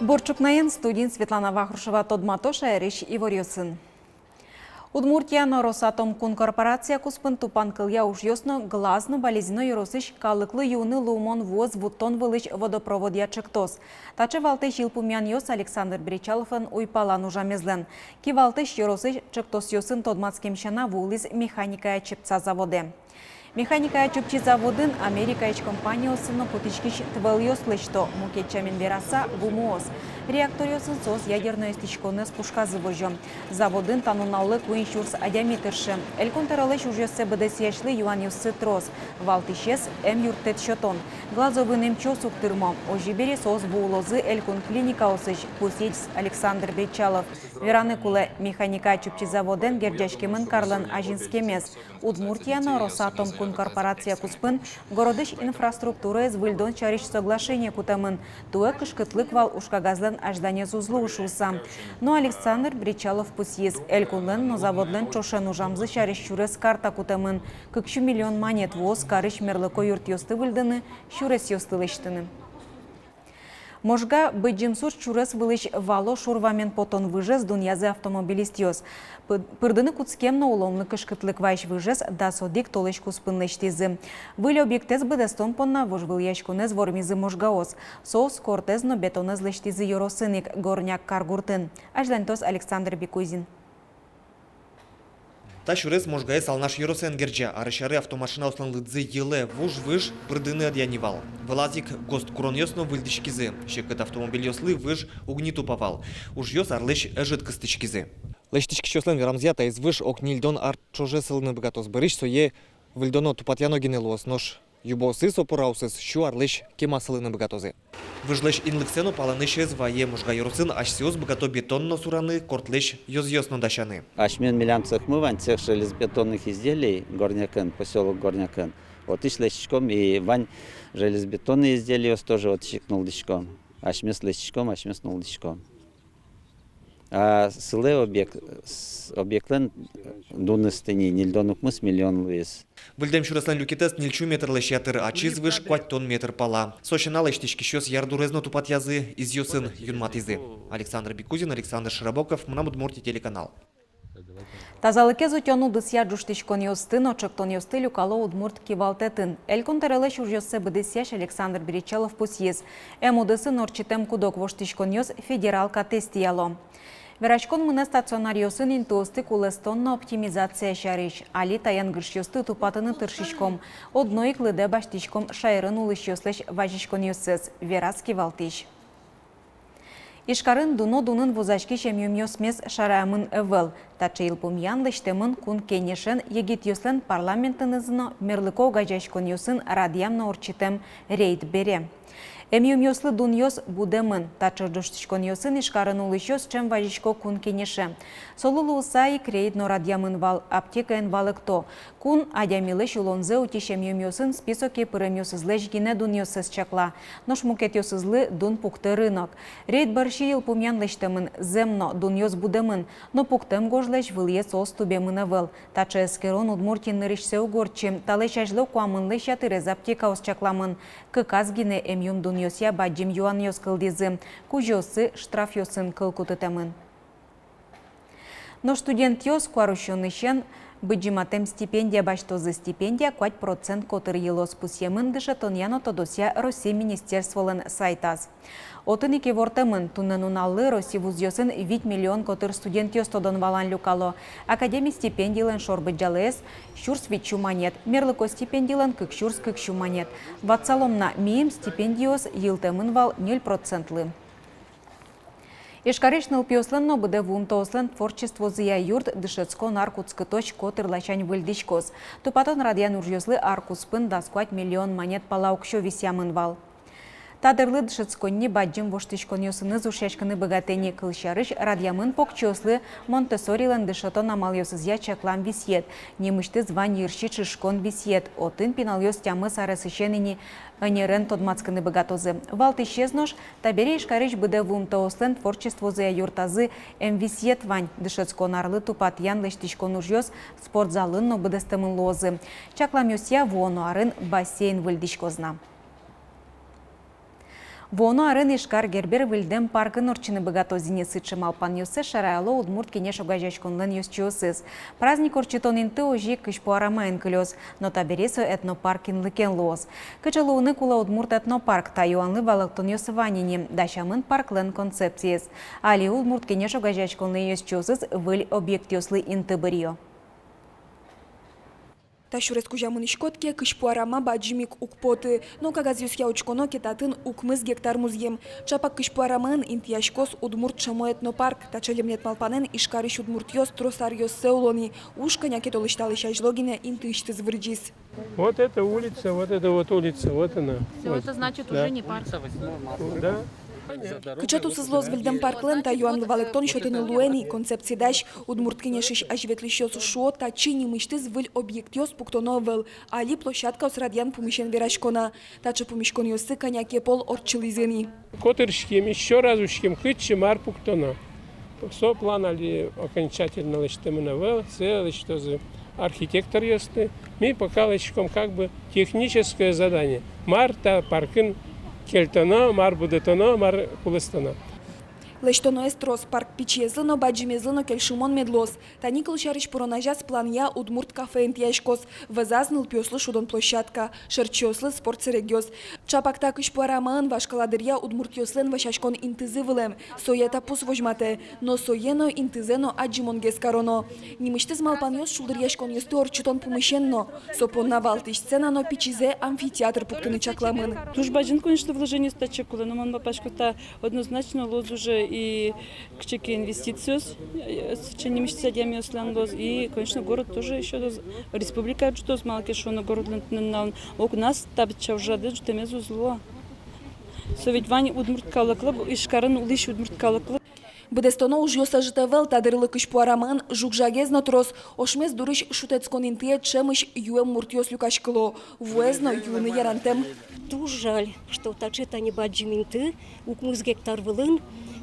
Борчукнаен студент Светлана Вахрушева Тодматоша Эриш Иворьосын. Удмуртияно Росатом кун корпорация куспын тупан кылья уж ясно глазно болезненно юросыш калыклы юны лумон воз вуттон вылыч водопровод ячыктос. Тачы валтыш илпумян йос Александр Бричаловын уйпалан ужамезлен. Ки валтыш юросыш чыктос йосын Тодматским шана вулиз механика чипца заводе. Механика чупчи заводын Америкаич компаниясыны путичкич твелйос лышто мукетчамин вераса вумоос. Реакториосын сос ядерное стичконы спушказы вожом. Заводын тануналлы куиншурс адиаметрши. Эльконтералыш уже СБДСяшлы юаньюсы трос. Валтишес юртет шотон. Глазовын эмчо суктырмо. Ожибери сос вуулозы элькон клиника осыш. Пусич Александр Бричалов. Вераны куле механика чупчи заводын гердяшкемын Карлан Ажинскемес. Удмуртияно Росатом кун корпорация куспын городыш инфраструктуры из выльдон чарищ соглашение кутамын. Туэ кышкытлык вал ушкагазлен аждане зузлы ушулса. Но Александр Бричалов пусиез элькунлен, но заводлен чошен ужамзы чарищ чурес карта кутамын. Кыкшу миллион монет воз карыш мерлыко юрт йосты выльдыны, чурес йосты лыштыны. Можга быджимсуш чурес вылыш вало шурвамен потон выжез дуньязы автомобилист йос. Пырдыны куцкемно уломны кышкытлык вайш выжез да содик толыш куспынлыштизы. Выль объектез быдестон понна вожвыл яшкунез вормизы можгаос. Соус кортезно бетонез лыштизы yorosыник горняк каргуртын. Ажлантос Александр Бекузин. Та шурес можгае салнаш yorosен герджа, арышары автомашина осланлыдзы еле вуж-выж прыдыны адьянивал. Вылазик гост курон йосно выльдышкизы. Шекыт автомобиль йослы выж угниту павал. Уж йос арлыш эжит кыстычкизы. Лыштычки чослен верамзята из выж окнильдон арчоже сылны богатос бырыш сое выльдоно тупатьяно генелос нож. Юбосыз опораусыз шу арлыш кемасылыны богатозы. Выжлыш инлыксено паланыш звае можга йоросын ашсиоз богато бетонно сураны кортлыш йоз-йосно дащаны. Ашмен миллион цехмывань, цех железобетонных изделий, Горнякен, поселок Горнякен. Вот и лещичком, и вань железобетонные изделия тоже вот щикнул лещиком. Ашмес лещичком, ашмес нул лещиком. А сылы объектлен дуныстыни, нильдонук мыс миллион луис. Выльдем шураслан люкетес нильчу метр лещатыр, а чиз выш квать тон метр пала. Сочинала иштички щос ярдурезно тупат язы из йосын юнматизы. Александр Бекузин, Александр Широбоков, Мнамудмурти телеканал. Тазалыке зутёну дысья джуштичкон йостын, очоктон йосты люкало удмурт кивалтетін. Элькон терелеш уж йоссы быдысяш Александр Бричалов пусьез. Удысын норчитем кудок воштичкон йос федералка тестияло. Верачкон мына стационариосын интуосты кулестонна оптимизация шариш. Али таян гыршьосты тупатыны тыршичком. Одной клыде баштичком шайрын улыш йослеш важичкон йоссыз. Верас кивалтиш. Ишкарын дуно-дунын возачки шемьем йосмес шараямын эвел. Тачы илпумян лыштемын кун кенешен егит йослен парламентынызыно мерлыко гажачкон йосын радиямна орчитем рейд бере. Эмьюм йослы дун йос будемын, тачыр душтичкон йосын ишкарын улыш йос чем важичко кун кенеше. Солулу усаи крейд но радиамын вал аптекаен валыкто. Кун адямилыш улонзе утиш эмьюм йосын списоке пырем йосызлеш гине дун йосыз чакла. Нош мукет йосызлы дун пукты рынок. Рейд барши илпумян лештемын земно дун йос будемын, но пуктем гожлеш вылье сос тубемын эвел. Тачы эскерон удмуртин нырышсе угорчим, талеш ажлы куамын леш ятырез аптека ос чакламын. Кыказ гине эмьюм дун йосья баджим юан йос кылдизы. Кужосы штраф йосын кылкутытемын. Но студент йос куарущенышен быджиматем стипендия баштозы стипендия 5% котыр елос пусьемын дышатон яно тодосья Россия министерстволен сайтаз. Отыныки вортемын тунненуналлы Россия вузьосын 8 миллион котыр студент йос тодон валан люкало. Академий стипендийлен шорбыджалес щурс вичу монет. Мерлыко стипендийлен кыкщурс кыкщу монет. Ватсаломна мием стипендиос йылтемын вал 0%. Ишкаришныл пиосленно буде вумтоослен творчество зия юрт дышецко наркутскыточ котыр лачань выльдичкос. Тупатон радиан уржёслы аркуспын дасквать миллион монет палаукшо висямын вал. Тадырлы дышецконни баджим воштичкон йосыны зушешканы богатени кылшарыш радиамын покчослы Монтессорилен дышатон амал йосызя чаклам висет. Немышты звань йырши чышкон висет. Отын пинал йос тямы сарысышенени анерен тодмацканы богатозы. Валт исчезнош, табери ишкарыш буде вумтоослен творчество зия юртазы висет вань дышецкон арлы тупат ян лештичкон уржёс спортзалын но будестемын лозы. Чаклам йосья воно арын бассейн выльдичкозна. Воно арен Ишкар Гербер Вильдем паркын орчыны богатозине сычы малпан юсы шарайло удмурт кенеш огажачконлен юсчиосыз. Праздник орчитон инты ожи кыш пуарамайын кылёз, но табересо этнопаркин лыкен лоз. Кычалуыны кула удмурт этнопарк та юанлы балыктон юсыванине, дашамын парклен концепциес. Али удмурт кенеш огажачконлен юсчиосыз выль объект юслы инты бырио. Ташурес кужамын ишкотке кышпуарама баджимик укпоты, но кагазюс яучконо кетатын укмыз гектар музьем. Чапак кышпуарамын интияшкос удмурт шамо этнопарк, тачелемнет малпанен ишкариш удмуртьос тросарьос сеулони, ушканя кетолышталы шажлогине интыштыз вырджис. Вот эта улица, вот эта вот улица, вот она. Все вот. это значит Да. уже не парк. Да. Кычату сызлоз вильдем парклен та юан лывалектон шотыны луэни концепциядаш удмурт кенешиш ажветлищос шо та чини мыштыз выль объектьос пуктоно выл, али площадка осрадьян пумишен верашкона, тача пумишкон йосы коняке пол орчылизыни. Котыршким, еще разушким, хытчи марпуктона. Со планали окончательно лыштымына выл, целый что за архитектор ёсты. Мы пока лычком как бы техническое задание. Марта паркын кельтоно, мар будетоно, мар кулыстоно. Лештоно естрос парк пичезлыно баджимезлыно кельшумон медлос. Та никол шариш поронажас плания удмурт кафе интияшкос. Вазазныл пёслы шудон площадка. Шерчёслы спорт серегёс. Чапак так иш пуараман вашкаладырья удмурт ёслен вашашкон интызы вылем. Соета пус вожмате. Но соено интызено аджимон гескароно. Нимыштыз малпанёс шулдырьяшкон ёсты орчутон пумышенно. Сопон навалтыш сцена но пичизе амфитеатр пуктыны чакламын. Тужбаджин, конечно, вложение стачекула, но man папашка однозначно лоз уже и к чеке инвестиций, с чем садями ослан лоз, и, конечно, город тоже еще лоз. Республика что с малкешона город лентнен, у нас табича уже дыш темезу зло. Совет вани удмурт калаклаб, и шкаран улиш удмурт калаклаб. Бедестоно уж ёса житавел тадырлы кыш пуараман жукжагезно трос, ошмез дурыш шутецкон интие чемыш юем муртьос люкашкыло, вуезно юны ярантем. Дуже жаль, что тачета не баджиминты, укмыз гектар вылын,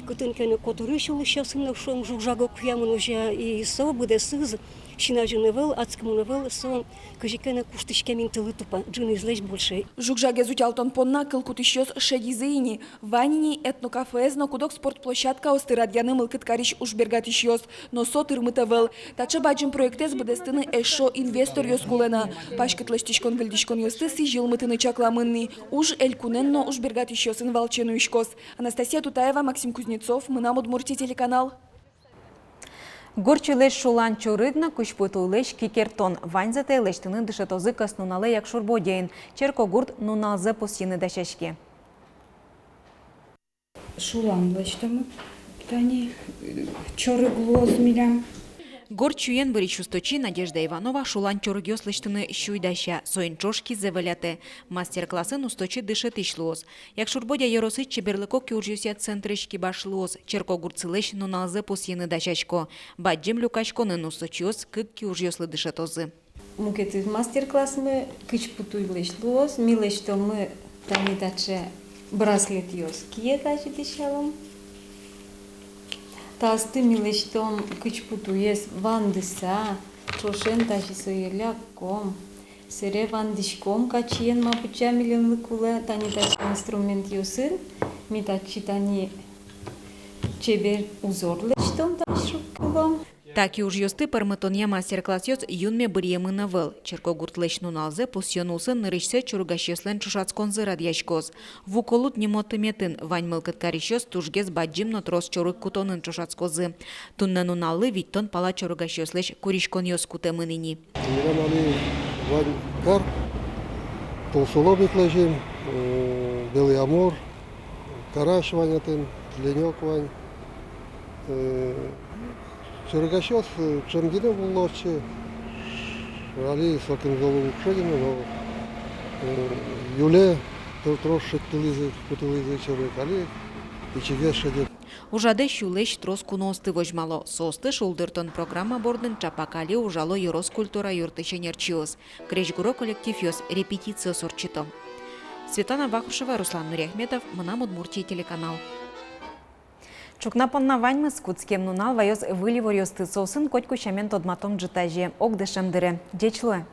кытынкені которышылы шасын шом жукжага куямын уже и со буде сыз, шинажыны выл, ацкымыны выл, со кыжикені куштышкемин тылы тупа, джины излечь больше. Жукжагезуть алтон понна кылкутышёс шегизыйни, ванини этнокафеэзно кудок спортплощадка остырадьяны мылкыткариш ушбергатышёс, но со тырмытавел. Тача баджим проектез будестыны эшо инвестор ёс кулена. Пашкытлыштышкон вильдишкон ёсты сижылмытыны чакламынны. Уж элькуненно ушбергатышёсын волчену ишкос. Анастасия Тутаева, Максим Кузнецов, Мынам Удмуртия, телеканал. Горчы леш шулан чурыдна, кушпуту леш кикертон. Ваньзете лештыны дышетозы каснунале як шурбодейн. Черкогурт нуналзе посины дашешки. Шулан лештымы, тани чоры глоз милям. Горчуен выречусточи Надежда Иванова шулан чорыгёс лештыны щуйдаща. Соинчошки зевеляте. Мастер-классын усточи дышет ишлоз. Як шурбодя йоросы чеберлыко кюржюся центрышки башлоз. Черкогуртсы леш нуналзе посины дашашко. Баджим люкашконын усточиос кык кюржюслы дышетозы. Мукети мастер-класс мы кычпутуй лешлоз, миле что мы тани даче браслет ёс кие даче дышалом. Тасты миле что кычпутуес вандыса, чошен даче соеляком. Сере вандишком качиен мапуча миллионлы куле тани даче инструмент ёсын, ми даче тани чебер узор лештом даче кулом. Так и уж ёсты парматонья мастер-класс ёс юнме бырьемына выл. Черкогурт леш нуналзе посьёнулсы нырышсе чургащеслен чушацконзы радьячкоз. Вуколут немотыметын вань мылкыткарищёс тужгез баджим нотрос чорык кутонын чушацкозы. Тунна нуналлы виттон пала чургащеслеш куришкон ёс кутемыныни. Мирамали вань парк, толсоло битлежим, Белый Амур, Караш ванятын, Ленёк вань. Чургащёс чемгине буллочи, али сокин золу укшедину, но юле трошит тулизы чорык, али ичиге шедет. Ужаде щулеш трос куносты вожмало. Состы шулдыртон программа бордын чапакали ужало юрос культура юртышенерчиос. Кречгуро коллектив ёс репетиция сорчито. Светлана Вахрушева, Руслан Нуряхметов, Мынам Удмуртия, телеканал. Чукна понна ваньмы скутскем нунал вайоз выливор ёсты сосын котку шамен тодматом джитажи. Ок дешемдыре. Дечлы.